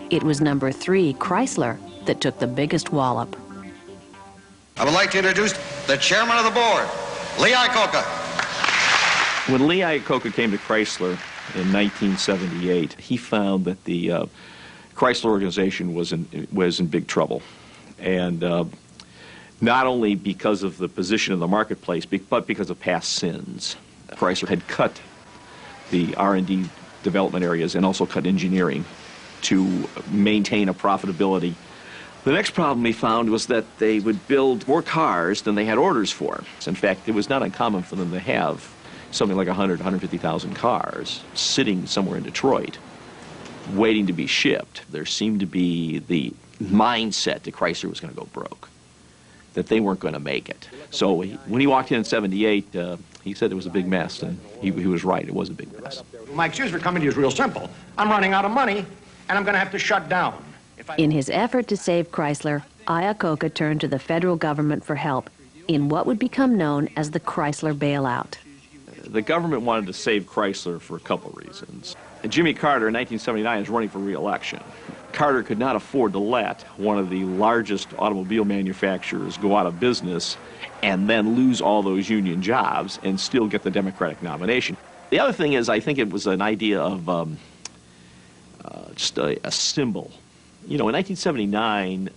It was number 3, Chrysler, that took the biggest wallop. I would like to introduce the chairman of the board, Lee Iacocca. When Lee Iacocca came to Chrysler in 1978, he found that the Chrysler organization was in big trouble. And not only because of the position in the marketplace, but because of past sins. Chrysler had cut the R&D development areas and also cut engineering to maintain a profitability. The next problem he found was that they would build more cars than they had orders for. In fact, it was not uncommon for them to have something like 100, 150,000 cars sitting somewhere in Detroit waiting to be shipped. There seemed to be the mindset that Chrysler was going to go broke, that they weren't going to make it. So when he walked in 78, he said it was a big mess, and he was right, it was a big mess. My excuse for coming to you is real simple. I'm running out of money, and I'm going to have to shut down. In his effort to save Chrysler, Iacocca turned to the federal government for help in what would become known as the Chrysler Bailout. The government wanted to save Chrysler for a couple reasons. And Jimmy Carter in 1979 is running for re-election. Carter could not afford to let one of the largest automobile manufacturers go out of business and then lose all those union jobs and still get the Democratic nomination. The other thing is, I think it was an idea of just a symbol. You know, in 1979,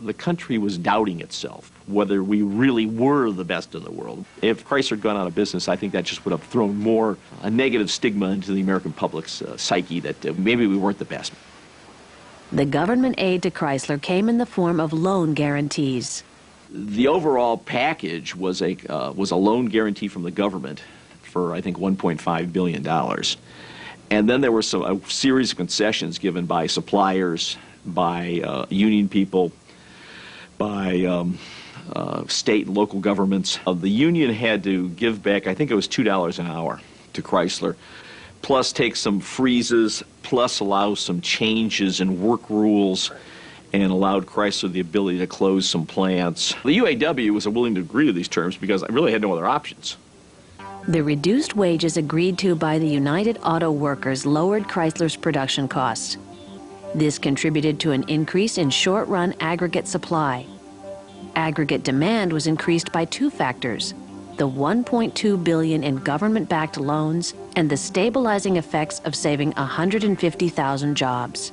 the country was doubting itself, whether we really were the best in the world. If Chrysler had gone out of business, I think that just would have thrown more a negative stigma into the American public's psyche that maybe we weren't the best. The government aid to Chrysler came in the form of loan guarantees. The overall package was a loan guarantee from the government for, I think, $1.5 billion. And then there were a series of concessions given by suppliers, by union people, by state and local governments. The union had to give back, I think it was $2 an hour to Chrysler, plus take some freezes, plus allow some changes in work rules, and allowed Chrysler the ability to close some plants. The UAW was willing to agree to these terms because I really had no other options. The reduced wages agreed to by the United Auto Workers lowered Chrysler's production costs. This contributed to an increase in short-run aggregate supply. Aggregate demand was increased by 2 factors: the $1.2 billion in government-backed loans and the stabilizing effects of saving 150,000 jobs.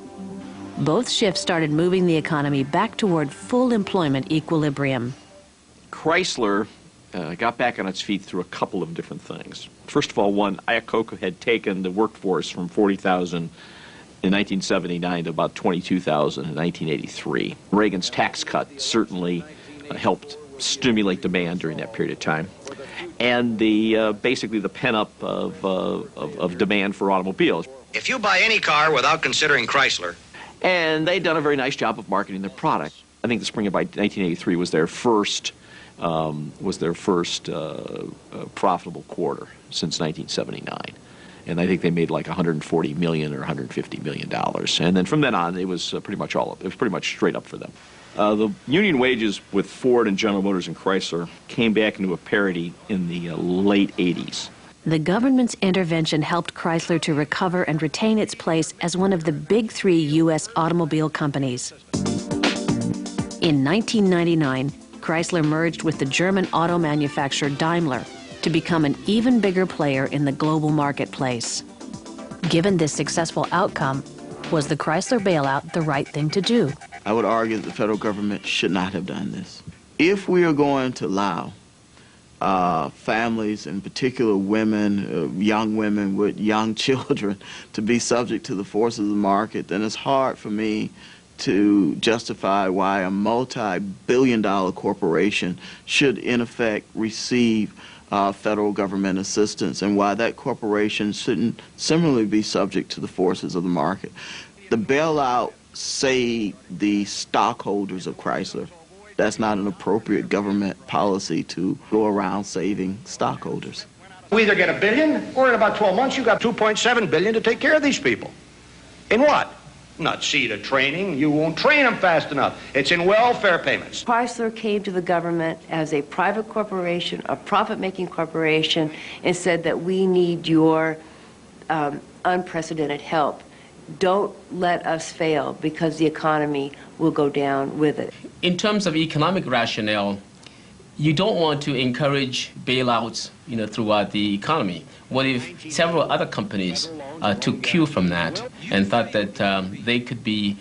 Both shifts started moving the economy back toward full employment equilibrium. Chrysler got back on its feet through a couple of different things. First of all, one, Iacocca had taken the workforce from 40,000 in 1979 to about 22,000 in 1983. Reagan's tax cut certainly helped stimulate demand during that period of time. And basically the pent-up of demand for automobiles. If you buy any car without considering Chrysler. And they'd done a very nice job of marketing their product. I think the spring of 1983 was their first profitable quarter since 1979. And I think they made like $140 million or $150 million. And then from then on, it was pretty much straight up for them. The union wages with Ford and General Motors and Chrysler came back into a parity in the late 80s. The government's intervention helped Chrysler to recover and retain its place as one of the big 3 U.S. automobile companies. In 1999, Chrysler merged with the German auto manufacturer Daimler to become an even bigger player in the global marketplace. Given this successful outcome, was the Chrysler bailout the right thing to do? I would argue that the federal government should not have done this. If we are going to allow families, in particular women, young women with young children, to be subject to the forces of the market, then it's hard for me to justify why a multi-billion-dollar corporation should, in effect, receive federal government assistance, and why that corporation shouldn't similarly be subject to the forces of the market. The bailout saved the stockholders of Chrysler. That's not an appropriate government policy to go around saving stockholders. We either get $1 billion, or in about 12 months, you got $2.7 billion to take care of these people. In what? Not seed of training. You won't train them fast enough. It's in welfare payments. Chrysler came to the government as a private corporation, a profit-making corporation, and said that we need your unprecedented help. don't let us fail, because the economy will go down with it. In terms of economic rationale, you don't want to encourage bailouts, throughout the economy. What if several other companies took cue from that and thought that they could be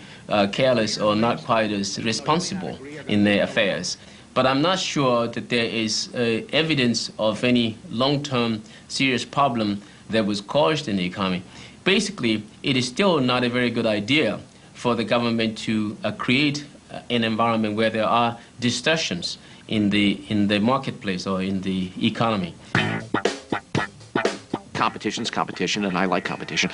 careless or not quite as responsible in their affairs? But I'm not sure that there is evidence of any long-term serious problem that was caused in the economy. Basically, it is still not a very good idea for the government to create an environment where there are distortions in the marketplace or in the economy. Competition's competition, and I like competition.